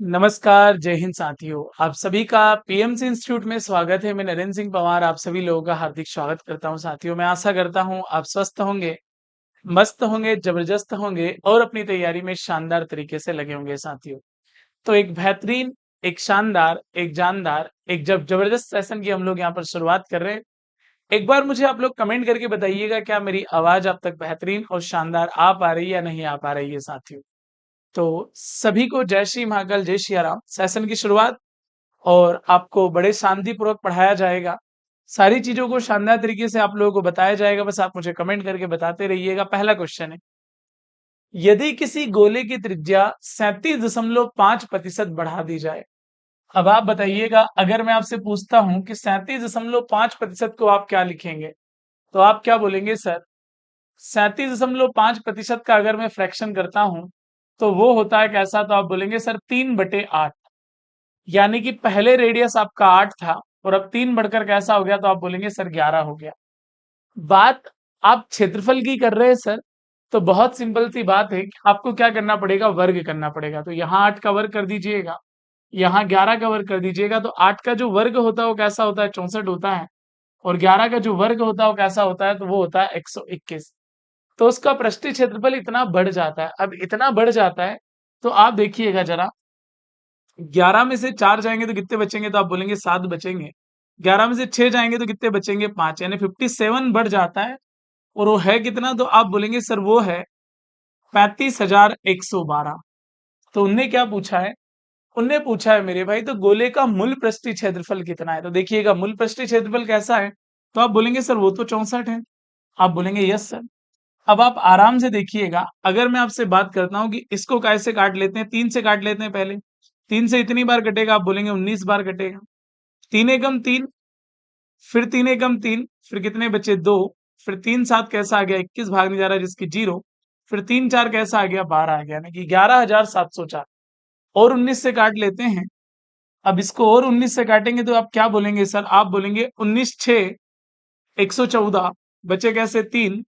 नमस्कार, जय हिंद साथियों। आप सभी का पीएमसी इंस्टीट्यूट में स्वागत है। मैं नरेंद्र सिंह पंवार आप सभी लोगों का हार्दिक स्वागत करता हूं। साथियों, मैं आशा करता हूं आप स्वस्थ होंगे, मस्त होंगे, जबरदस्त होंगे और अपनी तैयारी में शानदार तरीके से लगे होंगे साथियों। तो एक बेहतरीन, एक शानदार, एक जानदार, एक जबरदस्त सेशन की हम लोग यहाँ पर शुरुआत कर रहे हैं। एक बार मुझे आप लोग कमेंट करके बताइएगा, क्या मेरी आवाज आप तक बेहतरीन और शानदार आ पा रही है या नहीं आ पा रही है साथियों। तो सभी को जय श्री महाकाल, जय श्री राम। सेशन की शुरुआत और आपको बड़े शांतिपूर्वक पढ़ाया जाएगा। सारी चीजों को शानदार तरीके से आप लोगों को बताया जाएगा। बस आप मुझे कमेंट करके बताते रहिएगा। पहला क्वेश्चन है, यदि किसी गोले की त्रिज्या 37.5% बढ़ा दी जाए। अब आप बताइएगा, अगर मैं आपसे पूछता हूं कि 37.5% को आप क्या लिखेंगे, तो आप क्या बोलेंगे सर? 37.5% का अगर मैं फ्रैक्शन करता हूं तो वो होता है कैसा? तो आप बोलेंगे सर 3/8। यानी कि पहले रेडियस आपका 8 था और अब 3 बढ़कर कैसा हो गया? तो आप बोलेंगे सर 11 हो गया। बात आप क्षेत्रफल की कर रहे हैं सर, तो बहुत सिंपल सी बात है कि आपको क्या करना पड़ेगा? वर्ग करना पड़ेगा। तो यहाँ 8 का वर्ग कर दीजिएगा, यहाँ 11 का वर्ग कर दीजिएगा। तो 8 का जो वर्ग होता है वो कैसा होता है? 64 होता है। और 11 का जो वर्ग होता है वो कैसा होता है? तो वो होता है 121। तो उसका पृष्ठीय क्षेत्रफल इतना बढ़ जाता है। अब इतना बढ़ जाता है तो आप देखिएगा जरा, 11 में से 4 जाएंगे तो कितने बचेंगे? तो आप बोलेंगे 7 बचेंगे। 11 में से 6 जाएंगे तो कितने बचेंगे? 5। यानी 57 बढ़ जाता है। और वो है कितना? तो आप बोलेंगे सर वो है 35,112। तो उनने क्या पूछा है? उनने पूछा है मेरे भाई, तो गोले का मूल पृष्ठीय क्षेत्रफल कितना है? तो देखिएगा, मूल पृष्ठीय क्षेत्रफल कैसा है? तो आप बोलेंगे सर वो तो 64 है। आप बोलेंगे यस सर। अब आप आराम से देखिएगा, अगर मैं आपसे बात करता हूं कि इसको कैसे काट लेते हैं, 3 से काट लेते हैं पहले। 3 से इतनी बार कटेगा? आप बोलेंगे 19 बार कटेगा। 3 एकम 3, फिर 3 एकम 3, फिर कितने बचे? 2। फिर 3 7 कैसा आ गया? 21 भागने जा रहा है जिसकी 0। फिर 3 4 कैसा आ गया? 12 आ गया, यानी कि 11,704। और 19 से काट लेते हैं। अब इसको और 19 से काटेंगे तो आप क्या बोलेंगे सर? आप बोलेंगे 19 6 114, बचे कैसे? 3।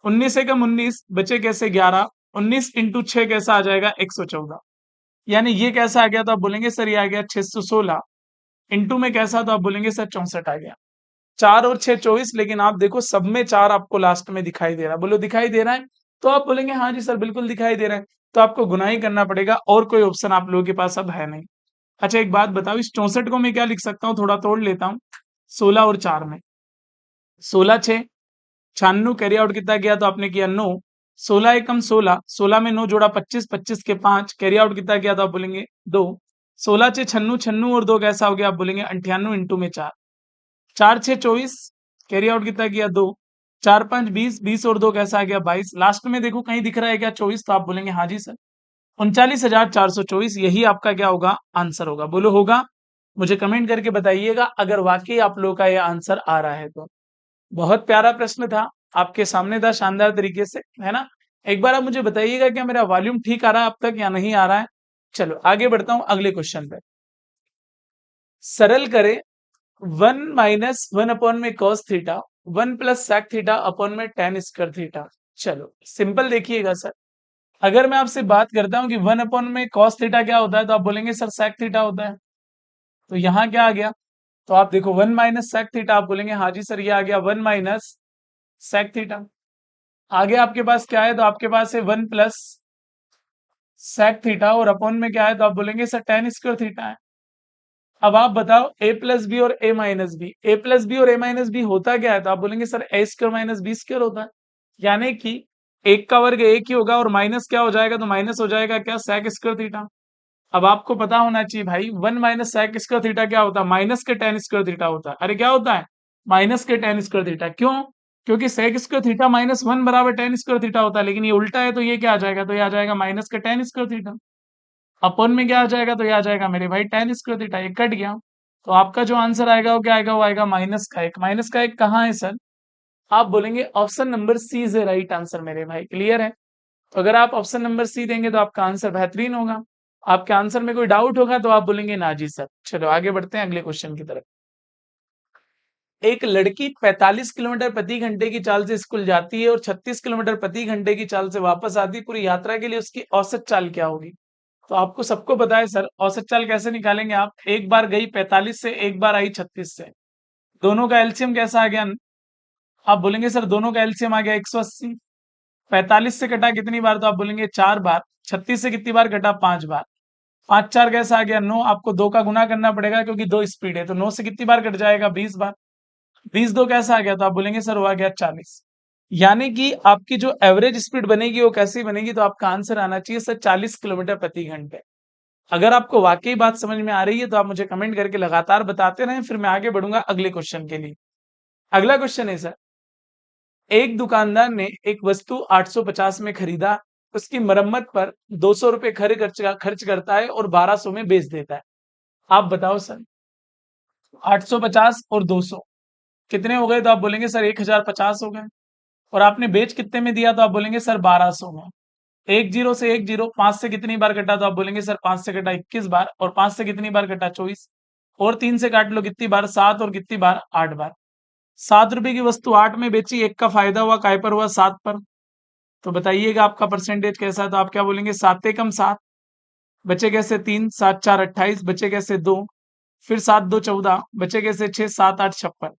19 एकम 19, बचे कैसे? 11। 19 इंटू 6 कैसा आ जाएगा? 114। यानी ये कैसा आ गया? तो आप बोलेंगे सर ये आ गया 616। इंटू में कैसा? तो आप बोलेंगे सर 64 आ गया। 4 और 6 24, लेकिन आप देखो सब में 4 आपको लास्ट में दिखाई दे रहा है। बोलो दिखाई दे रहा है? तो आप बोलेंगे हाँ जी सर बिल्कुल दिखाई दे रहा है। तो आपको गुना ही करना पड़ेगा, और कोई ऑप्शन आप लोगों के पास अब है नहीं। अच्छा एक बात बताओ, इस 64 को मैं क्या लिख सकता हूँ? थोड़ा तोड़ लेता हूँ। 16 और 4 में 16 6 96, कैरी आउट कितना किया? तो आपने किया 9। 16 एकम 16, 16 में 9 जोड़ा 25, 25 के 5, कैरी आउट कितना किया? तो आप बोलेंगे 2। 16 6 96, 96 और 2 कैसा हो गया? आप बोलेंगे 98 इंटू में 4। 4 6 24, कैरी आउट कितना किया? 2। 4 5 20, 20 और 2 कैसा आ गया? 22। लास्ट में देखो कहीं दिख रहा है क्या? 24। तो आप बोलेंगे हाँ जी सर, 39,424। यही आपका क्या होगा? आंसर होगा। बोलो होगा? मुझे कमेंट करके बताइएगा अगर वाकई आप लोगों का यह आंसर आ रहा है तो। बहुत प्यारा प्रश्न था, आपके सामने था शानदार तरीके से, है ना? एक बार आप मुझे बताइएगा क्या मेरा वॉल्यूम ठीक आ रहा है अब तक या नहीं आ रहा है? चलो आगे बढ़ता हूं अगले क्वेश्चन पे। सरल करें, 1 - 1 अपॉन में cos theta, 1 + sec theta upon में tan स्क्वायर थीटा। चलो सिंपल देखिएगा सर, अगर मैं आपसे बात करता हूं कि 1 अपॉन में कॉस थीटा क्या होता है, तो आप बोलेंगे सर sec थीटा होता है। तो यहाँ क्या आ गया? तो आप देखो 1 - sec थीटा, आप बोलेंगे हाँ जी सर ये आ गया 1 - sec थीटा। आगे आपके पास क्या है? तो आपके पास है 1 + sec थीटा, और अपॉन में क्या है? तो आप बोलेंगे सर tan स्क्वायर थीटा है। अब आप बताओ a + b और a - b, a + b और a - b होता क्या है? तो आप बोलेंगे sir a square - b square होता है। यानी कि एक का वर्ग एक ही होगा और माइनस क्या हो जाएगा? तो माइनस हो जाएगा क्या? sec square theta. अब आपको पता होना चाहिए भाई, 1 - sec स्क्वायर थीटा क्या होता है? माइनस के tan स्क्वायर थीटा होता है। अरे क्या होता है? माइनस के tan स्क्वायर थीटा। क्यों? क्योंकि sec स्क्वायर थीटा -1 बराबर tan स्क्वायर थीटा होता है, लेकिन ये उल्टा है तो ये क्या आ जाएगा? तो ये आ जाएगा माइनस के tan स्क्वायर थीटा। अपन में क्या आ जाएगा? तो ये आ जाएगा मेरे भाई tan स्क्वायर थीटा। ये कट गया। तो आपका जो आंसर आएगा वो क्या आएगा? वो आएगा -1। -1 कहाँ है सर? आप बोलेंगे option number C is a right answer मेरे भाई। क्लियर है? तो अगर आप ऑप्शन नंबर सी देंगे तो आपका आंसर बेहतरीन होगा। आपके आंसर में कोई डाउट होगा तो आप बोलेंगे ना जी सर। चलो आगे बढ़ते हैं अगले क्वेश्चन की तरफ। एक लड़की 45 किलोमीटर प्रति घंटे की चाल से स्कूल जाती है और 36 किलोमीटर प्रति घंटे की चाल से वापस आती है। पूरी यात्रा के लिए उसकी औसत चाल क्या होगी? तो आपको सबको पता है सर औसत चाल कैसे निकालेंगे आप, एक बार गई 45 से, एक बार आई 36 से, दोनों का एलसीएम कैसा आ गया, आप बोलेंगे सर दोनों का एलसीएम आ गया 180। 45 से कटा कितनी बार, तो आप बोलेंगे 4 बार। 36 से कितनी बार कटा, 5 बार। 5 4 कैसा आ गया, 9। आपको 2 का गुना करना पड़ेगा क्योंकि 2 स्पीड है, तो 9 से कितनी बार कट जाएगा, 20 बार। 20 2 कैसा आ गया, तो आप बोलेंगे सर वो आ गया 40। यानी कि आपकी जो एवरेज स्पीड बनेगी वो कैसी बनेगी, तो आपका आंसर आना चाहिए सर 40 किलोमीटर प्रति घंटे। अगर आपको वाकई बात समझ में आ रही है तो आप मुझे कमेंट करके लगातार बताते रहें, फिर मैं आगे बढ़ूंगा अगले क्वेश्चन के लिए। अगला क्वेश्चन है सर, एक दुकानदार ने एक वस्तु 850 में खरीदा, उसकी मरम्मत पर 200 रुपए खर्च करता है और 1200 में बेच देता है। आप बताओ सर, 850 और 200 कितने हो गए, तो आप बोलेंगे सर 1050 हो गए। और आपने बेच कितने में दिया, तो आप बोलेंगे सर 1200 में। एक जीरो से एक जीरो, 5 से कितनी बार कटा, तो आप बोलेंगे सर 5 से कटा 21 बार, और 5 से कितनी बार कटा, 24। और 3 से काट लो कितनी बार, 7, और कितनी बार, 8 बार। 7 रुपए की वस्तु 8 में बेची, एक का फायदा हुआ, काय पर हुआ, 7 पर। तो बताइएगा आपका परसेंटेज कैसा है, तो आप क्या बोलेंगे, 7 एकम 7, बचे कैसे 3, 7 4 28, बचे कैसे 2, फिर 7 2 14, बचे कैसे 6, 7 8 56,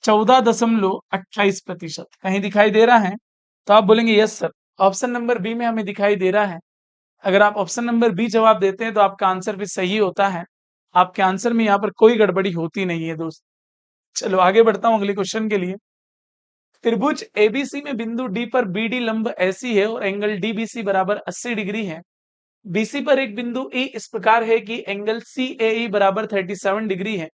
14.28%। कहीं दिखाई दे रहा है, तो आप बोलेंगे yes sir, option number B में हमें दिखाई दे रहा है। अगर आप ऑप्शन नंबर बी जवाब देते हैं तो आपका आंसर भी सही होता है, आपके आंसर में यहाँ पर कोई गड़बड़ी होती नहीं है दोस्त। चलो आगे बढ़ता हूँ अगले क्वेश्चन के लिए। त्रिभुज एबीसी में बिंदु डी पर बीडी लंब ऐसी है और एंगल डीबीसी बराबर 80 डिग्री है। बीसी पर एक बिंदु ई इस प्रकार है कि एंगल सी ए ई बराबर 37 डिग्री है।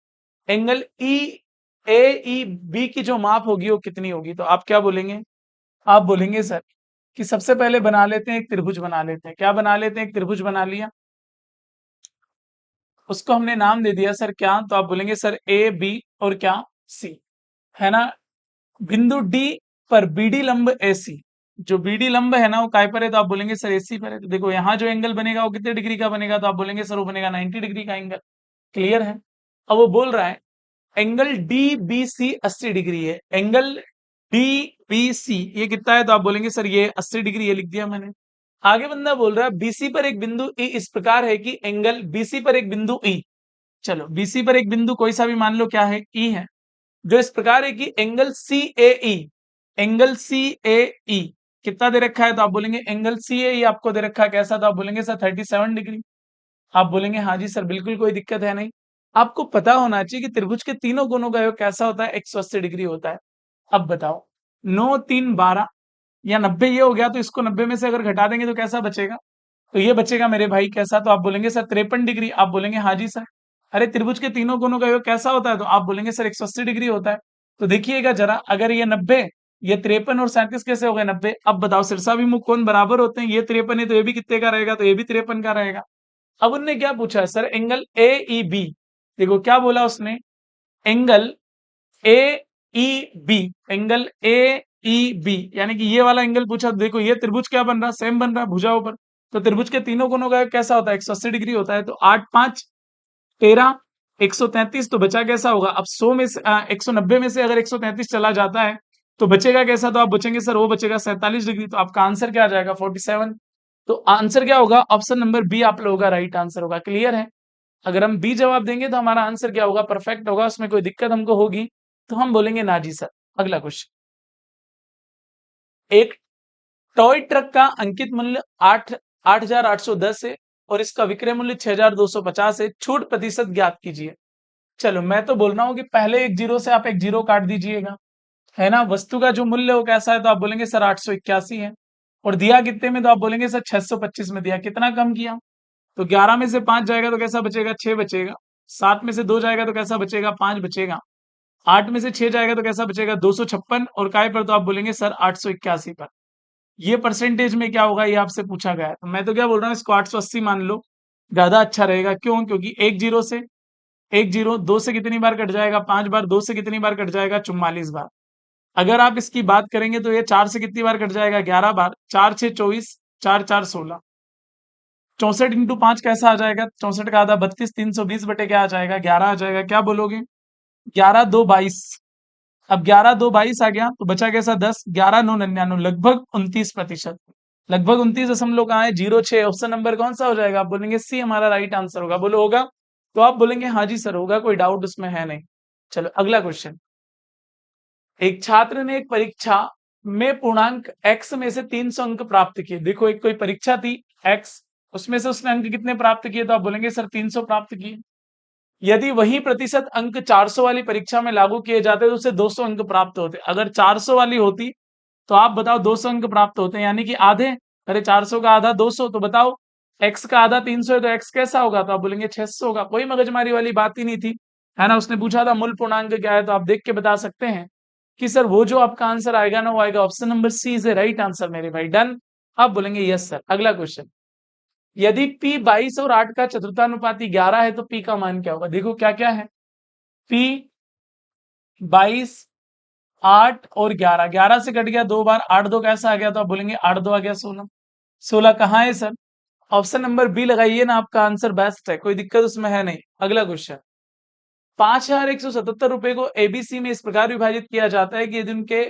एंगल ई ए ई बी की जो माप होगी वो कितनी होगी, तो आप क्या बोलेंगे, आप बोलेंगे सर कि सबसे पहले बना लेते हैं एक त्रिभुज बना लेते हैं। क्या बना लेते हैं, एक त्रिभुज बना लिया, उसको हमने नाम दे दिया सर क्या, तो आप बोलेंगे सर ए बी और क्या, सी, है ना। बिंदु डी पर बीडी लंब एसी, जो बीडी लंब है ना वो काय पर है, तो आप बोलेंगे सर एसी पर है। तो देखो यहाँ जो एंगल बनेगा वो कितने डिग्री का बनेगा, तो आप बोलेंगे सर वो बनेगा 90 डिग्री का एंगल। क्लियर है। अब वो बोल रहा है angle D B C 80 degree है। एंगल डी बी सी ये कितना है, तो आप बोलेंगे सर ये 80 डिग्री, ये लिख दिया मैंने। आगे बंदा बोल रहा है बीसी पर एक बिंदु ई इस प्रकार है कि एंगल बीसी पर एक बिंदु ई, चलो बीसी पर एक बिंदु कोई सा भी मान लो, क्या है, ई है, जो इस प्रकार है कि एंगल सी ए ई, एंगल सी ए ई कितना दे रखा है, तो आप बोलेंगे एंगल सी ए ई आपको दे रखा है कैसा, तो आप बोलेंगे सर 37 डिग्री। आप बोलेंगे हाँ जी सर बिल्कुल कोई दिक्कत है नहीं। आपको पता होना चाहिए कि त्रिभुज के तीनों कोणों का योग कैसा होता है, 180 डिग्री होता है। अब बताओ 9 3 12 या 90 ये हो गया, तो इसको 90 में से अगर घटा देंगे तो कैसा बचेगा, तो ये बचेगा मेरे भाई कैसा, तो आप बोलेंगे सर 53 डिग्री। आप बोलेंगे हाँ जी सर। अरे त्रिभुज के तीनों कोणों का योग कैसा होता है, तो आप बोलेंगे सर 180 डिग्री होता है। तो देखिएगा जरा, अगर ये 90, ये 53 और 37 कैसे हो गए 90। अब बताओ शीर्षाभिमुख कोण बराबर होते हैं, ये 53 है तो ये भी कितने का रहेगा, तो ये भी 53 का रहेगा। अब उनने क्या पूछा sir, angle A E B, देखो क्या बोला उसने, angle A E B, angle A E B यानी कि ये वाला एंगल पूछा। देखो ये त्रिभुज क्या बन रहा, सेम बन रहा भुजाओं पर। तो त्रिभुज के तीनों कोणों का कैसा होता है, 180 डिग्री होता है। तो 8 5 13 133, तो बचा कैसा होगा, अब 100 में से 190 में से अगर 133 चला जाता है तो बचेगा कैसा, तो आप बचेंगे सर वो बचेगा 47 डिग्री। तो आपका आंसर क्या आ जाएगा, 47। तो आंसर क्या होगा, ऑप्शन नंबर बी आप लोगों का राइट आंसर होगा। क्लियर है। अगर हम बी जवाब देंगे तो हमारा आंसर क्या होगा, परफेक्ट होगा, उसमें कोई दिक्कत हमको होगी तो हम बोलेंगे ना जी सर। अगला क्वेश्चन, एक टॉय ट्रक का अंकित मूल्य 8,810 है और इसका विक्रय मूल्य 6,250 है, छूट प्रतिशत ज्ञात कीजिए। चलो मैं तो बोल रहा हूँ कि पहले एक जीरो से आप एक जीरो काट दीजिएगा, है ना। वस्तु का जो मूल्य वो कैसा है, तो आप बोलेंगे सर 881 है, और दिया कितने में, तो आप बोलेंगे सर 625 में दिया। कितना कम किया, तो 11 में से 5 जाएगा तो कैसा बचेगा, 6 बचेगा। 7 में से 2 जाएगा तो कैसा बचेगा, 5 बचेगा। 8 में से 6 जाएगा तो कैसा बचेगा, 256। और काय पर, तो आप बोलेंगे सर 881 पर। ये परसेंटेज में क्या होगा, ये आपसे पूछा गया है, तो मैं तो क्या बोल रहा हूँ इसको 880 मान लो, ज्यादा अच्छा रहेगा। क्यों, क्योंकि एक जीरो से एक जीरो, 2 से कितनी बार कट जाएगा, 5 बार। 2 से कितनी बार कट जाएगा, 44 बार। अगर आप इसकी बात करेंगे तो ये 4 से कितनी बार कट जाएगा, 11 बार। 4 6 24, 4 4 16, 64 इंटू 5 कैसा आ जाएगा, 64 का आधा 32, 320 बटे क्या आ जाएगा, 11 आ जाएगा। क्या बोलोगे, 11 2 22। अब 11 2 22 आ गया तो बचा कैसा 10, 11 9 99, लगभग 29%। लगभग 29 कहाँ है, 06। ऑप्शन नंबर कौन सा हो जाएगा? आप बोलेंगे सी हमारा राइट आंसर होगा। बोलो होगा? तो आप बोलेंगे हाँ जी सर होगा, कोई डाउट उसमें है नहीं। चलो अगला क्वेश्चन। एक छात्र ने एक परीक्षा में पूर्णांक x में से 300 अंक प्राप्त किए। देखो एक कोई परीक्षा थी x, उसमें से उसने अंक कितने प्राप्त किए? तो आप बोलेंगे सर 300 प्राप्त किए। यदि वही प्रतिशत अंक 400 वाली परीक्षा में लागू किए जाते तो उसे 200 अंक प्राप्त होते। अगर 400 वाली होती तो आप बताओ 200 अंक प्राप्त होते हैं, यानी कि आधे। अरे 400 का आधा 200, तो बताओ x का आधा 300 है तो x कैसा होगा? तो आप बोलेंगे 600 होगा। कोई मगजमारी वाली बात ही नहीं थी, है ना। उसने पूछा था मूल पूर्णांक क्या है, तो आप देख के बता सकते हैं कि सर वो जो आपका आंसर आएगा ना, वो आएगा option number C is a right answer मेरे भाई। डन? आप बोलेंगे यस सर। अगला क्वेश्चन। यदि p 22 और 8 का चतुर्थानुपाती 11 है तो p का मान क्या होगा? देखो क्या क्या है, p 22, 8 और 11। 11 से कट गया 2 बार, 8 दो कैसा आ गया? तो आप बोलेंगे 8 दो आ गया 16। 16 कहाँ है सर? ऑप्शन नंबर बी लगाइए ना, आपका आंसर बेस्ट है, कोई दिक्कत उसमें है नहीं। अगला क्वेश्चन। 5177 रुपए को एबीसी में इस प्रकार विभाजित किया जाता है कि यदि उनके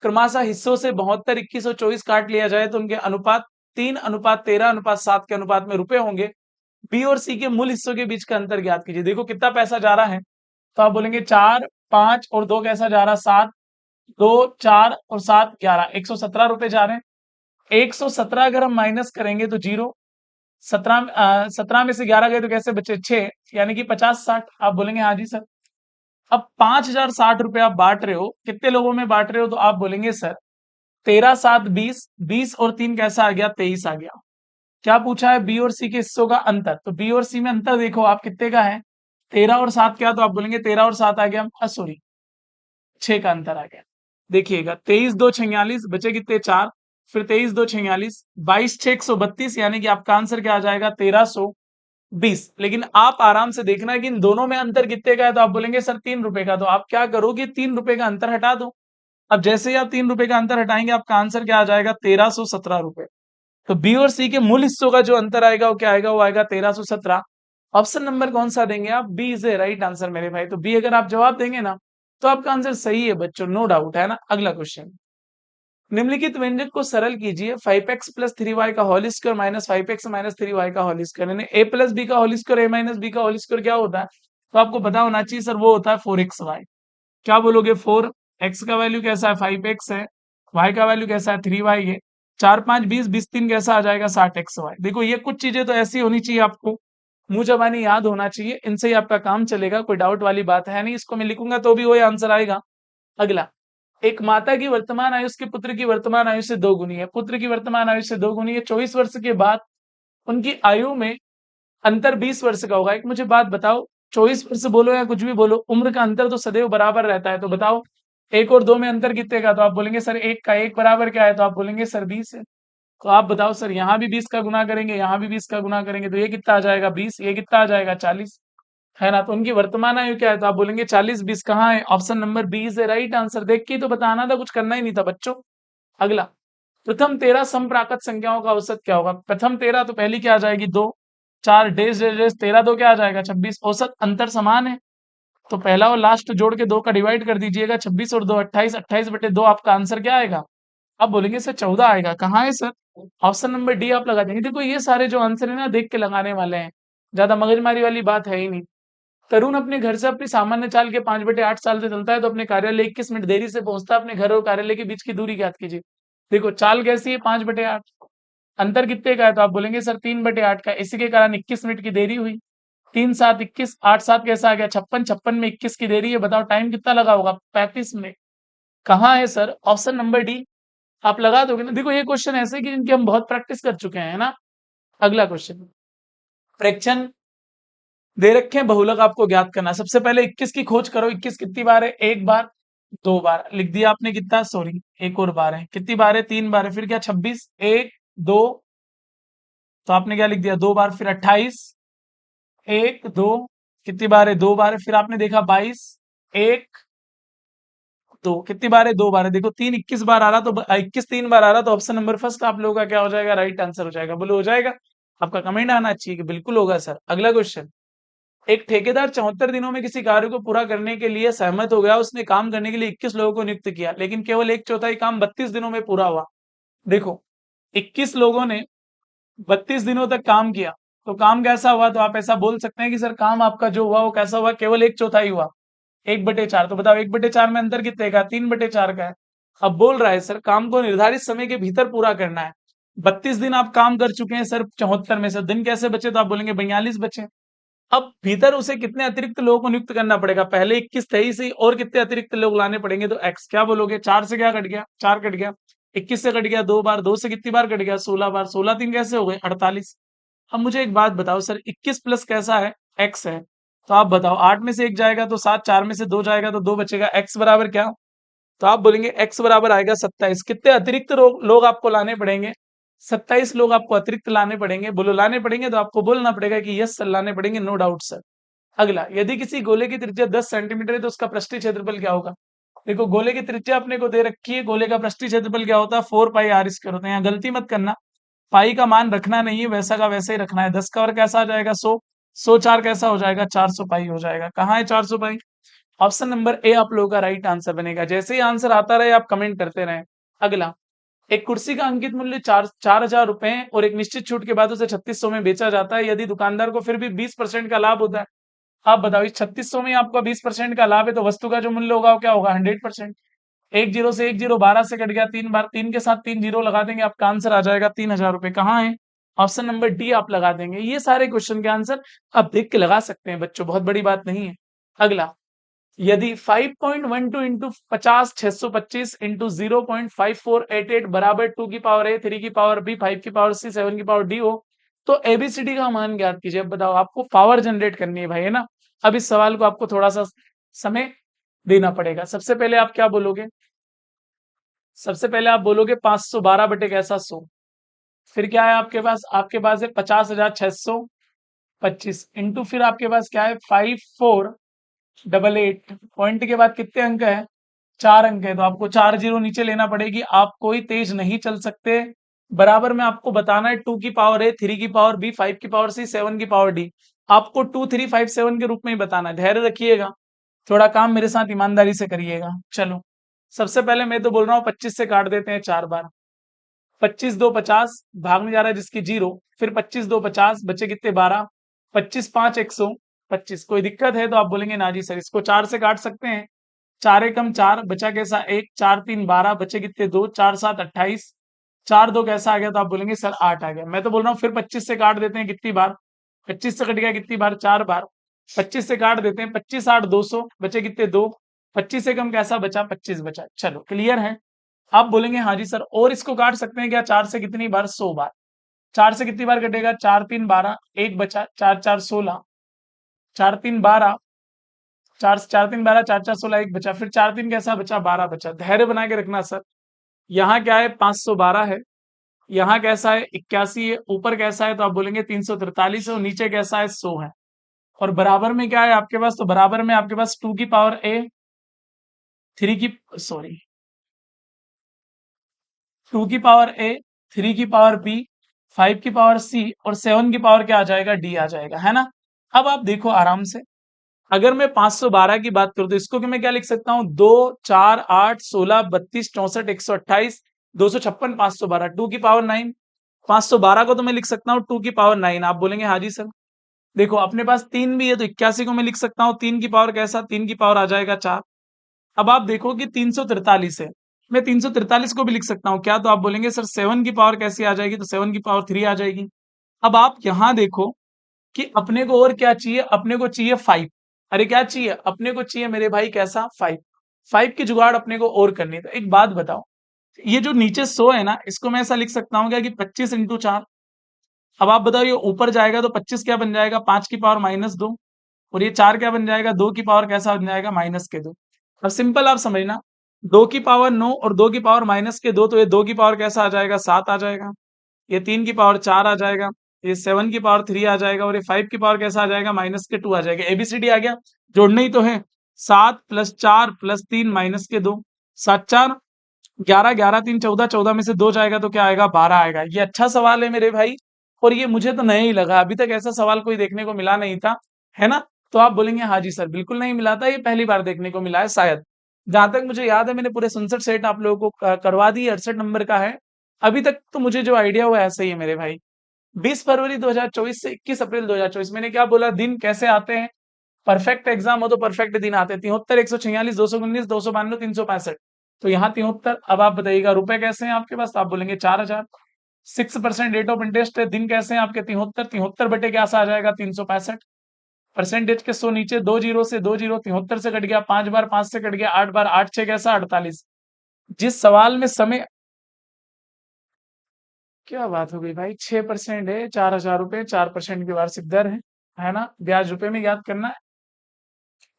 क्रमशः हिस्सों से 72, 21 और 24 काट लिया जाए तो उनके अनुपात 3:13:7 के अनुपात में रुपए होंगे। बी और सी के मूल हिस्सों के बीच का अंतर ज्ञात कीजिए। देखो कितना पैसा जा रहा है, तो आप बोलेंगे 4, 5 और 2 कैसा जा रहा? 7, 2, 4 और 7 11, 117 रुपए जा रहे हैं। 117 अगर हम माइनस करेंगे तो जीरो। 17 में से 11 गए तो कैसे बचे? 6, यानी कि 50-60। आप बोलेंगे हाँ जी सर। अब 5060 रुपए आप बांट रहे हो, कितने लोगों में बांट रहे हो? तो आप बोलेंगे सर 13, 7, 20, 20 और 3 कैसा आ गया? 23 आ गया। क्या पूछा है? बी और सी के हिस्सों का अंतर। तो बी और सी में अंतर देखो आप कितने का है, 13 और 7 क्या? तो आप बोलेंगे 13 और 7 आ गया, सॉरी 6 का अंतर आ गया। देखिएगा 23 2 46, बचे कितने? 4। फिर 23 2 46, 22 6 132, यानी कि आपका आंसर क्या आ जाएगा? 1320। लेकिन आप आराम से देखना है कि इन दोनों में अंतर कितने का है, तो आप बोलेंगे सर 3 रुपए का। तो आप क्या करोगे? 3 रुपए का अंतर हटा दो। अब जैसे ही आप 3 रुपए का अंतर हटाएंगे, आपका आंसर क्या आ जाएगा? 1317 रुपए। तो बी और सी के मूल हिस्सों का जो अंतर आएगा वो क्या आएगा? वो आएगा 1317। ऑप्शन नंबर कौन सा देंगे आप? B is a right answer मेरे भाई। तो बी अगर आप जवाब देंगे ना, तो आपका आंसर सही है बच्चों, नो डाउट, है ना। अगला क्वेश्चन। निम्नलिखित व्यंजक को सरल कीजिए। 5x प्लस 3y का whole square minus 5x minus 3y का होल स्क्वायर, यानी a प्लस बी का whole square a minus B का होल स्क्वायर क्या होता है? तो आपको पता होना चाहिए सर, वो होता है 4xy। क्या बोलोगे? 4x का वैल्यू कैसा है? 5x है। y का वैल्यू कैसा है? 3y है। 4 5 20, 20 3 कैसा आ जाएगा? 60xy। देखो ये कुछ चीजें तो ऐसी होनी चाहिए, आपको मुंह जबानी याद होना चाहिए, इनसे ही आपका काम चलेगा, कोई डाउट वाली बात है नहीं। इसको मैं लिखूंगा तो भी वही आंसर आएगा। अगला। एक माता की वर्तमान आयु उसके पुत्र की वर्तमान आयु से 2 गुनी है। पुत्र की वर्तमान आयु से 2 गुनी है। 24 वर्ष के बाद उनकी आयु में अंतर 20 वर्ष का होगा। एक मुझे बात बताओ, 24 वर्ष बोलो या कुछ भी बोलो, उम्र का अंतर तो सदैव बराबर रहता है। तो बताओ 1 और 2 में अंतर कितने का? तो आप बोलेंगे सर 1 का 1 बराबर क्या है? तो आप बोलेंगे सर 20 है। तो आप बताओ सर, यहाँ भी 20 का गुना करेंगे, यहाँ भी 20 का गुना करेंगे, तो ये कितना आ जाएगा? 20। ये कितना आ जाएगा? 40, है ना। तो उनकी वर्तमान आयु क्या है? तो आप बोलेंगे 40। 20 कहाँ है? Option number B is the right answer. देख के ही तो बताना था, कुछ करना ही नहीं था बच्चों। अगला। प्रथम 13 समप्राकृत संख्याओं का औसत क्या होगा? प्रथम 13 तो पहली क्या आ जाएगी? 2, 4 डेज डेज डेज 13 2 क्या आ जाएगा? 26। औसत अंतर समान है, तो पहला और लास्ट जोड़ के 2 का डिवाइड कर दीजिएगा। 26 और 2 28, 28 बटे 2 आपका आंसर क्या आएगा? आप बोलेंगे सर 14 आएगा। कहाँ है सर? ऑप्शन नंबर डी आप लगा देंगे। देखो ये सारे जो आंसर है ना, देख के लगाने वाले हैं, ज्यादा मगजमारी वाली बात है ही नहीं। तरुण अपने घर से अपनी सामान्य चाल के 5/8 साल से चलता है तो अपने कार्यालय 21 मिनट देरी से पहुंचता है। अपने घर और कार्यालय के बीच की दूरी ज्ञात कीजिए। देखो चाल कैसी है? 5/8। अंतर कितने का है? तो आप बोलेंगे सर 3/8 का। इसी के कारण 21 मिनट की देरी हुई। 3 7 21, 8 7 कैसा आ गया? 56, 56 में 21 की देरी है। बताओ टाइम कितना लगा होगा? 35 मिनट। कहाँ है सर? Option number D. आप लगा दोगे ना। देखो ये क्वेश्चन ऐसे कि जिनकी हम बहुत प्रैक्टिस कर चुके हैं, है ना। अगला क्वेश्चन। फ्रैक्शन दे रखे हैं, बहुलक आपको ज्ञात करना है। सबसे पहले 21 की खोज करो। 21 कितनी बार है? 1 बार, 2 बार लिख दिया आपने। कितना? सॉरी, एक और बार है। कितनी बार है? 3 बार है। फिर क्या? 26, 1 2, तो आपने क्या लिख दिया? 2 बार। फिर 28, 1 2, कितनी बार है? 2 बार है। फिर आपने देखा 22, 1 2, कितनी बार है? 2 बार है। देखो 3 21 बार आ रहा, तो 21 3 बार आ रहा, तो ऑप्शन नंबर फर्स्ट आप लोगों का क्या हो जाएगा? राइट आंसर हो जाएगा। बोलो हो जाएगा? आपका कमेंट आना चाहिए कि बिल्कुल होगा सर। अगला क्वेश्चन। एक ठेकेदार 74 दिनों में किसी कार्य को पूरा करने के लिए सहमत हो गया। उसने काम करने के लिए 21 लोगों को नियुक्त किया, लेकिन केवल 1/4 काम 32 दिनों में पूरा हुआ। देखो 21 लोगों ने 32 दिनों तक काम किया, तो काम कैसा हुआ? तो आप ऐसा बोल सकते हैं कि सर काम आपका जो हुआ वो कैसा हुआ? केवल 1/4 हुआ, 1/4। तो बताओ 1/4 में अंतर कितने का? 3/4 का है। अब बोल रहा है सर काम को निर्धारित समय के भीतर पूरा करना है। 32 दिन आप काम कर चुके हैं सर, 74 में से दिन कैसे बचे? तो आप बोलेंगे 42 बचे। अब भीतर उसे कितने अतिरिक्त लोगों को नियुक्त करना पड़ेगा? पहले 21 23 ही, और कितने अतिरिक्त लोग लाने पड़ेंगे? तो एक्स क्या बोलोगे? 4 से क्या कट गया? 4 कट गया। 21 से कट गया 2 बार, 2 से कितनी बार कट गया? 16 बार। 16 3 कैसे हो गए? 48। अब मुझे एक बात बताओ सर, 21 प्लस कैसा है? एक्स है। तो आप बताओ 8 में से 1 जाएगा तो 7, 4 में से 2 जाएगा तो 2 बचेगा। एक्स बराबर क्या? तो आप बोलेंगे एक्स बराबर आएगा 27। कितने अतिरिक्त लोग आपको लाने पड़ेंगे? 27 लोग आपको अतिरिक्त लाने पड़ेंगे। बोलो लाने पड़ेंगे तो आपको बोलना पड़ेगा कि यस सर लाने पड़ेंगे, नो डाउट सर। अगला, यदि किसी गोले की त्रिज्या 10 सेंटीमीटर है तो उसका पृष्ठीय क्षेत्रफल क्या होगा? देखो गोले की त्रिज्या अपने को दे रखी है, गोले का पृष्ठीय क्षेत्रफल क्या होता है? 4 पाई आर स्क्वायर होता है। यहाँ गलती मत करना, पाई का मान रखना नहीं है, वैसा का वैसा ही रखना है। 10 का वर्ग कैसा आ जाएगा? 100। 100 4 कैसा हो जाएगा? 400 पाई हो जाएगा। कहाँ है 400 पाई? ऑप्शन नंबर ए आप लोगों का राइट आंसर बनेगा। जैसे ही आंसर आता रहे आप कमेंट करते रहें। अगला, एक कुर्सी का अंकित मूल्य 4,000 रुपए है और एक निश्चित छूट के बाद उसे 3600 में बेचा जाता है। यदि दुकानदार को फिर भी 20% का लाभ होता है, आप बताओ इस 3600 में आपका 20% का लाभ है तो वस्तु का जो मूल्य होगा वो क्या होगा? 100%। एक जीरो से एक जीरो 12 से कट गया 3 बार, 3 के साथ 3 जीरो लगा देंगे, आपका आंसर आ जाएगा 3000 रुपए। कहाँ है? ऑप्शन नंबर डी आप लगा देंगे। ये सारे क्वेश्चन के आंसर आप देख के लगा सकते हैं बच्चों, बहुत बड़ी बात नहीं है। अगला, यदि 5.12 इंटू 50 625 इंटू 0.5488 बराबर 2 की पावर ए 3 की पावर बी 5 की पावर सी 7 की पावर डी हो तो एबीसीडी का मान ज्ञात कीजिए। अब बताओ आपको पावर जनरेट करनी है भाई, है ना? अब इस सवाल को आपको थोड़ा सा समय देना पड़ेगा। सबसे पहले आप क्या बोलोगे? सबसे पहले आप बोलोगे 512 बटे कैसा 100। फिर क्या है आपके पास? आपके पास है 50,625 इंटू, फिर आपके पास क्या है? 5488। पॉइंट के बाद कितने अंक है? 4 अंक है, तो आपको 4 जीरो नीचे लेना पड़ेगी। आप कोई तेज नहीं चल सकते। बराबर में आपको बताना है 2 की पावर ए 3 की पावर बी 5 की पावर सी 7 की पावर डी। आपको 2 3 5 7 के रूप में ही बताना है। धैर्य रखिएगा, थोड़ा काम मेरे साथ ईमानदारी से करिएगा। चलो, सबसे पहले मैं तो बोल रहा हूँ 25 से काट देते हैं 4 बार। 25 2 50, भागने जा रहा है जिसकी 0। फिर 25 2 50, बचे कितने? 12। 25 5 125। कोई दिक्कत है तो आप बोलेंगे ना जी सर इसको 4 से काट सकते हैं। 4 एकम 4, बचा कैसा? 1। 4 3 12, बचे कितने? 2। 4 7 28। 4 2 कैसा आ गया? तो आप बोलेंगे सर 8 आ गया। मैं तो बोल रहा हूँ फिर 25 से काट देते हैं। कितनी बार? 25 से कट गया कितनी बार? 4 बार। 25 से काट देते हैं। 25 8 200, बचे कितने? 2। 25 से कम कैसा बचा? 25 बचा। चलो क्लियर है। आप बोलेंगे हाँ जी सर, और इसको काट सकते हैं क्या? 4 से कितनी बार? 100 बार। 4 से कितनी बार कटेगा? 4 3 12, 1 बचा। 4 4 16, 4 3 12, 4 4 3 12, 4 4 16, 1 बचा। फिर 4 3 कैसा बचा? 12 बचा। धैर्य बना के रखना सर। यहाँ क्या है? 512 है। यहाँ कैसा है? 81 है। ऊपर कैसा है? तो आप बोलेंगे 343 है। और नीचे कैसा है? 100 है। और बराबर में क्या है आपके पास? तो बराबर में आपके पास 2 की पावर ए 3 की, सॉरी, 2 की पावर ए 3 की पावर बी 5 की पावर सी और 7 की पावर क्या आ जाएगा? डी आ जाएगा, है ना? अब आप देखो आराम से, अगर मैं 512 की बात करूं तो इसको कि मैं क्या लिख सकता हूं? 2 4 8 16 32 64 128 256 512, 2 की पावर 9। 512 को तो मैं लिख सकता हूँ 2 की पावर 9। आप बोलेंगे हाँ जी सर। देखो अपने पास 3 भी है तो 81 को मैं लिख सकता हूँ 3 की पावर कैसा? 3 की पावर आ जाएगा 4। अब आप देखो कि 343 है, मैं 343 को भी लिख सकता हूँ क्या? तो आप बोलेंगे सर 7 की पावर कैसी आ जाएगी? तो 7 की पावर 3 आ जाएगी। अब आप यहाँ देखो कि अपने को और क्या चाहिए? अपने को चाहिए 5। अरे क्या चाहिए? अपने को चाहिए मेरे भाई कैसा? 5। 5 की जुगाड़ अपने को और करनी है। तो एक बात बताओ, ये जो नीचे 100 है ना, इसको मैं ऐसा लिख सकता हूँ क्या कि 25 इंटू 4। अब आप बताओ ये ऊपर जाएगा तो 25 क्या बन जाएगा? 5 की पावर -2। और ये 4 क्या बन जाएगा? 2 की पावर कैसा बन जाएगा? -2। अब सिंपल आप समझना, 2 की पावर 9 और 2 की पावर -2, तो ये 2 की पावर कैसा आ जाएगा? 7 आ जाएगा। ये 3 की पावर 4 आ जाएगा। ये 7 की पावर 3 आ जाएगा। और ये 5 की पावर कैसा आ जाएगा? -2 आ जाएगा। एबीसीडी आ गया, जोड़ना ही तो है। 7 + 4 + 3 -2, 7 4 11, 11 3 14, 14 में से 2 जाएगा तो क्या आएगा? 12 आएगा। ये अच्छा सवाल है मेरे भाई, और ये मुझे तो नया ही लगा, अभी तक ऐसा सवाल कोई देखने को मिला नहीं था, है ना? तो आप बोलेंगे हाँ जी सर, बिल्कुल नहीं मिला था, ये पहली बार देखने को मिला है शायद। जहां तक मुझे याद है मैंने पूरे 67 सेट आप लोगों को करवा दी, 68 नंबर का है। अभी तक तो मुझे जो आइडिया हुआ ऐसा ही है मेरे भाई। 20 फरवरी 2024 से 21 अप्रैल 2024, मैंने क्या बोला, दिन कैसे आते हैं? परफेक्ट एग्जाम हो तो परफेक्ट दिन आते हैं। 73, 146, 219, 292, 365। तो यहाँ 73। अब आप बताइएगा रुपए कैसे हैं आपके पास, तो आप बोलेंगे 4000। 6% रेट ऑफ इंटरेस्ट है। दिन कैसे हैं आपके? 73। 73 बटे क्या सा आ जाएगा? 365। परसेंटेज के 100 नीचे, 2 जीरो से 2 जीरो, 73 से कट गया, 5 बार 5 से कट गया, 8 बार 8 6 कैसा? 48। जिस सवाल में समय, क्या बात हो गई भाई, 6% है, 4000 रुपए, 4% की वार्षिक दर है ना? ब्याज रुपए में याद करना है।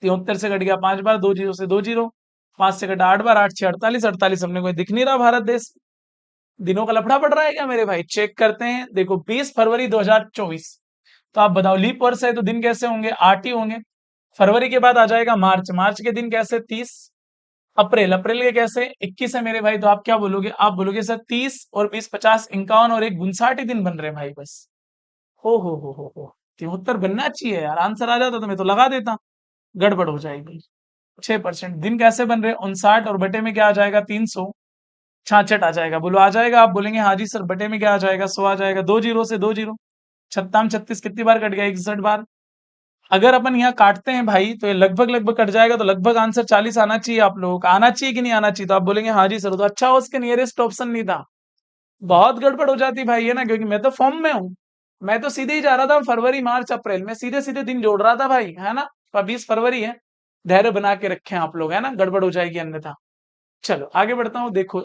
73 से कट गया 5 बार, 2 जीरो से 2 जीरो, 5 से कटा 8 बार, 8 6 48, 48 अपने को दिख नहीं रहा भारत देश। दिनों का लफड़ा पड़ रहा है क्या मेरे भाई? चेक करते हैं। देखो 20 फरवरी 2024, तो आप बताओ लीप वर्ष है तो दिन कैसे होंगे? 8 ही होंगे। फरवरी के बाद आ जाएगा मार्च, मार्च के दिन कैसे? 30। अप्रैल, अप्रैल के कैसे? 21 है मेरे भाई। तो आप क्या बोलोगे? आप बोलोगे सर 30 और 20 50 51 और 1 59 ही दिन बन रहे हैं भाई बस। हो 73 बनना चाहिए यार, आंसर आ जाता तो मैं तो लगा देता। गड़बड़ हो जाएगी। 6% दिन कैसे बन रहे हैं? 59 और बटे में क्या आ जाएगा? 366 आ जाएगा। बोलो आ जाएगा? आप बोलेंगे हाँ जी सर। बटे में क्या आ जाएगा? 100 आ जाएगा। 2 जीरो से 2 जीरो, छत्ताम 36 कितनी बार कट गया? 61 बार। अगर अपन यहाँ काटते हैं भाई तो ये लगभग लगभग कट जाएगा, तो लगभग आंसर 40 आना चाहिए। आप लोगों का आना चाहिए कि नहीं आना चाहिए? तो आप बोलेंगे हाँ जी सर। तो अच्छा हो उसके नियरेस्ट ऑप्शन नहीं था। बहुत गड़बड़ हो जाती भाई है ना, क्योंकि मैं तो फॉर्म में हूँ। मैं तो सीधे ही जा रहा था फरवरी मार्च अप्रैल में, सीधे सीधे दिन जोड़ रहा था भाई, है ना? 20 फरवरी है। धैर्य बना के रखें आप लोग, है ना? गड़बड़ हो जाएगी अन्यथा। चलो आगे बढ़ता हूँ। देखो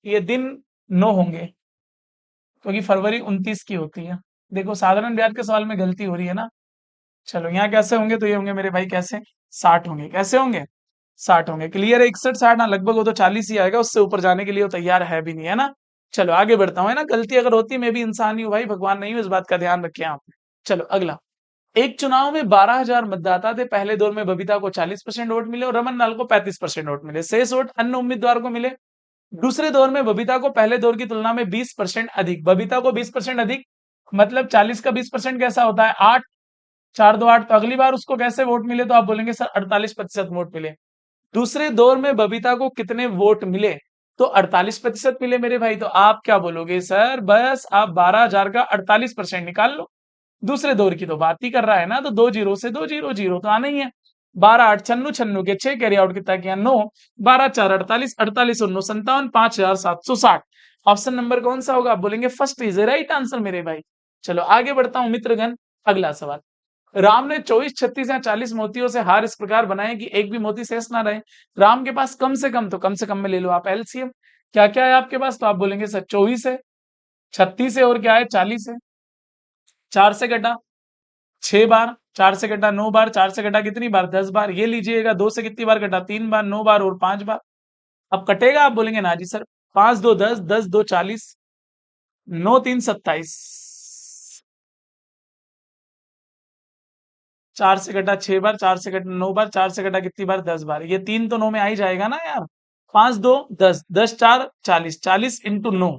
ये दिन 9 होंगे, क्योंकि फरवरी 29 की होती है। देखो साधारण ब्याज के सवाल में गलती हो रही है ना। चलो यहाँ कैसे होंगे? तो ये होंगे मेरे भाई कैसे? 60 होंगे। कैसे होंगे? 60 होंगे। क्लियर है? 61 60 ना लगभग वो तो 40 ही आएगा, उससे ऊपर जाने के लिए वो तैयार है भी नहीं, है ना? चलो आगे बढ़ता हूँ, है ना? गलती अगर होती है, मैं भी इंसान ही हूँ भाई, भगवान नहीं हूँ, इस बात का ध्यान रखें आप। चलो अगला। एक चुनाव में 12,000 मतदाता थे। पहले दौर में बबीता को 40% वोट मिले और रमन लाल को 35% वोट मिले। शेष वोट अन्य उम्मीदवार को मिले। दूसरे दौर में बबीता को पहले दौर की तुलना में 20% अधिक, बबीता को 20% अधिक, मतलब 40 का 20% कैसा होता है? 8। 4 2 8। तो अगली बार उसको कैसे वोट मिले? तो आप बोलेंगे सर 48% वोट मिले। दूसरे दौर में बबीता को कितने वोट मिले? तो 48% मिले मेरे भाई। तो आप क्या बोलोगे? सर बस आप 12,000 का 48% निकाल लो। दूसरे दौर की तो बात ही कर रहा है ना, तो 2 जीरो से 2 जीरो, जीरो तो आना ही है। 12 8 छन्नू, छन्नू के 6, कैरी आउट कितना किया? 9। 12 4 48, 48 और 9 57, 5,760। ऑप्शन नंबर कौन सा होगा? आप बोलेंगे फर्स्ट इज राइट आंसर मेरे भाई। चलो आगे बढ़ता हूं मित्रगण। अगला सवाल। राम ने 24 36 या 40 मोतियों से हार इस प्रकार बनाए कि एक भी मोती शेष ना रहे। राम के पास कम से कम, तो कम से कम में ले लो आप एलसीएम। क्या क्या है आपके पास? तो आप बोलेंगे सर 24 है, 36 है, और क्या है? 40 है। 4 से कटा 6 बार, 4 से कटा 9 बार, 4 से कटा कितनी बार? 10 बार। ये लीजिएगा 2 से कितनी बार कटा? 3 बार, 9 बार और 5 बार। अब कटेगा? आप बोलेंगे ना जी सर। 5 2 10, 10 2 40, 9 3 27। 4 से कटा 6 बार, 4 से कटा 9 बार, 4 से कटा कितनी बार? 10 बार। ये 3 तो 9 में आ ही जाएगा ना यार। 5 2 10, 10 4 40, 40 इंटू 9,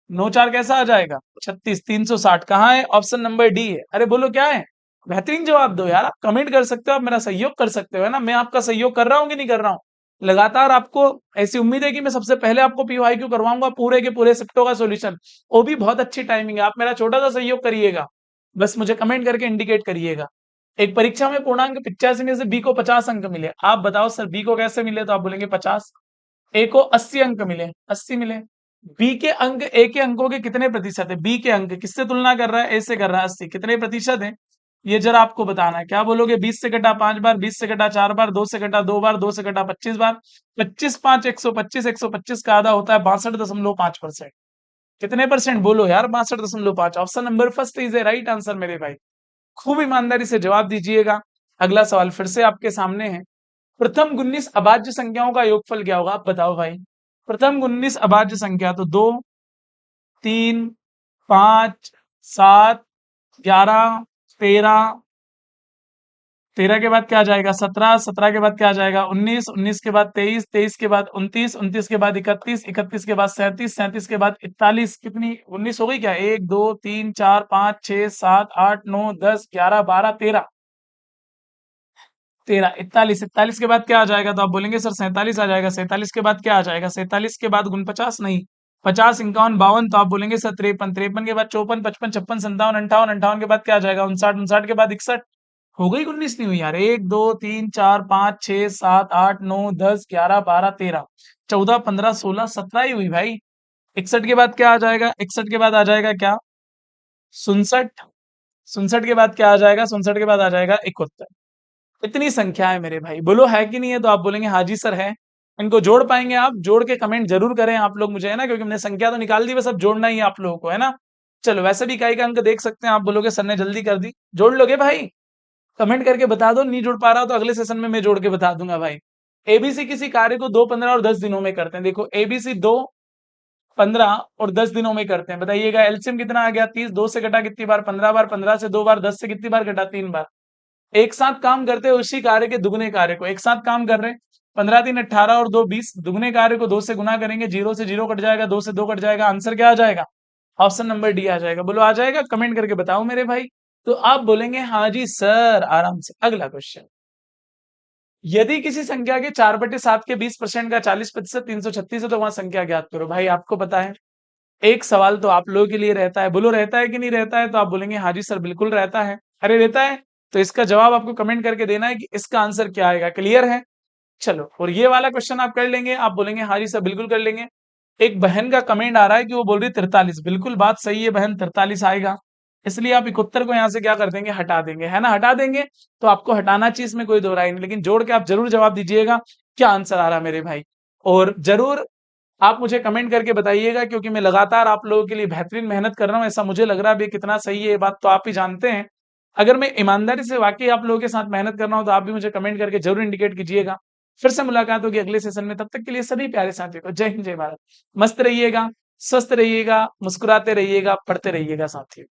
9 4 कैसा आ जाएगा? 36, 360। कहाँ है? ऑप्शन नंबर डी है। अरे बोलो क्या है? बेहतरीन जवाब दो यार। आप कमेंट कर सकते हो, आप मेरा सहयोग कर सकते हो, है ना? मैं आपका सहयोग कर रहा हूँ कि नहीं कर रहा हूँ? लगातार आपको ऐसी उम्मीद है कि मैं सबसे पहले आपको पीवाईक्यू करवाऊंगा, पूरे के पूरे शिफ्टों का सॉल्यूशन, वो भी बहुत अच्छी टाइमिंग है। आप मेरा छोटा सा सहयोग करिएगा, बस मुझे कमेंट करके इंडिकेट करिएगा। एक परीक्षा में पूर्णांक 85 में से बी को 50 अंक मिले। आप बताओ सर बी को कैसे मिले? तो आप बोलेंगे 50। ए को 80 अंक मिले, 80 मिले। बी के अंक ए के अंकों के कितने प्रतिशत है? बी के अंक किससे तुलना कर रहा है? ए से कर रहा है। 80 कितने प्रतिशत है? ये जरा आपको बताना है। क्या बोलोगे? 20 से कटा 5 बार, 20 से कटा 4 बार, 2 से कटा 2 बार, 2 से कटा 25 बार। 25 5 125, 125 का आधा होता है 62.5%। कितने परसेंट? बोलो यार 62.5। Option number first is a right answer मेरे भाई। खूब ईमानदारी से जवाब दीजिएगा। अगला सवाल फिर से आपके सामने है। प्रथम 19 अभाज्य संख्याओं का योगफल क्या होगा? आप बताओ भाई। प्रथम 19 अभाज्य संख्या तो 2 3 5 7 11 13, 13 के बाद क्या आ जाएगा? 17, 17 के बाद क्या आ जाएगा? 19, 19 के बाद 23, 23 के बाद 29, 29 के बाद 31, 31 के बाद 37, 37 के बाद 41। कितनी? 19 हो गई क्या? 1 2 3 4 5 6 7 8 9 10 11 12 13, 13 41, 41 के बाद क्या आ जाएगा? तो आप बोलेंगे सर 47 आ जाएगा। 47 के बाद क्या आ जाएगा? 47 के बाद 49 नहीं, 50, 51, 52, तो आप बोलेंगे सर 53, 53 के बाद 54, 55, 56, 57, 58, 58 के बाद क्या आ जाएगा 59, 59 के बाद 61। हो गई 19 नहीं हुई यार, 1 2 3 4 5 6 7 8 9 10 11 12 13 14 15 16 17 ही हुई भाई। 61 के बाद क्या आ जाएगा, 61 के बाद आ जाएगा क्या, 67, 67 के बाद क्या आ जाएगा, 67 के बाद आ जाएगा 71। इतनी संख्या है मेरे भाई, बोलो है कि नहीं है, तो आप बोलेंगे हाँ जी सर है। इनको जोड़ पाएंगे आप, जोड़ के कमेंट जरूर करें आप लोग मुझे, है ना, क्योंकि हमने संख्या तो निकाल दी, बस अब जोड़ना ही है आप लोगों को, है ना। चलो वैसे भी इकाई का अंक देख सकते हैं, आप बोलोगे सर ने जल्दी कर दी, जोड़ लोगे भाई, कमेंट करके बता दो, नहीं जोड़ पा रहा हो तो अगले सेशन में मैं जोड़ के बता दूंगा भाई। एबीसी किसी कार्य को 2, 15 और 10 दिनों में करते हैं, देखो एबीसी 2, 15 और 10 दिनों में करते हैं, बताइएगा एलसीएम कितना आ गया, 30, 2 से घटा कितनी बार, 15 बार, 15 से 2 बार, 10 से कितनी बार घटा, 3 बार। एक साथ काम करते हैं उसी कार्य के दुगने कार्य को, एक साथ काम कर रहे हैं, 15 3 18 और 2 20, दुगने कार्य को 2 से गुना करेंगे, 0 से 0 कट जाएगा, 2 से 2 कट जाएगा, आंसर क्या आ जाएगा, ऑप्शन नंबर डी आ जाएगा। बोलो आ जाएगा, कमेंट करके बताओ मेरे भाई। तो आप बोलेंगे हाँ जी सर आराम से। अगला क्वेश्चन, यदि किसी संख्या के 4/7 के 20% का 40%, 336 है, तो वहां संख्या ज्ञात करो। भाई आपको पता है, एक सवाल तो आप लोगों के लिए रहता है, बोलो रहता है कि नहीं रहता है, तो आप बोलेंगे हाँ जी सर बिल्कुल रहता है। अरे रहता है, तो इसका जवाब आपको कमेंट करके देना है कि इसका आंसर क्या आएगा, क्लियर है। चलो, और ये वाला क्वेश्चन आप कर लेंगे, आप बोलेंगे हाँ जी सर बिल्कुल कर लेंगे। एक बहन का कमेंट आ रहा है कि वो बोल रही 43, बिल्कुल बात सही है बहन, 43 आएगा। इसलिए आप 71 को यहाँ से क्या कर देंगे, हटा देंगे, है ना, हटा देंगे। तो आपको हटाना चाहिए, इसमें कोई दो राय नहीं, लेकिन जोड़ के आप जरूर जवाब दीजिएगा क्या आंसर आ रहा है मेरे भाई। और जरूर आप मुझे कमेंट करके बताइएगा, क्योंकि मैं लगातार आप लोगों के लिए बेहतरीन मेहनत कर रहा हूँ, ऐसा मुझे लग रहा है। अभी कितना सही है ये बात तो आप ही जानते हैं। अगर मैं ईमानदारी से वाकई आप लोगों के साथ मेहनत कर रहा हूँ, तो आप भी मुझे कमेंट करके जरूर इंडिकेट कीजिएगा। फिर से मुलाकात होगी अगले सेशन में, तब तक के लिए सभी प्यारे साथियों को जय हिंद जय भारत। मस्त रहिएगा, स्वस्थ रहिएगा, मुस्कुराते रहिएगा, पढ़ते रहिएगा साथियों।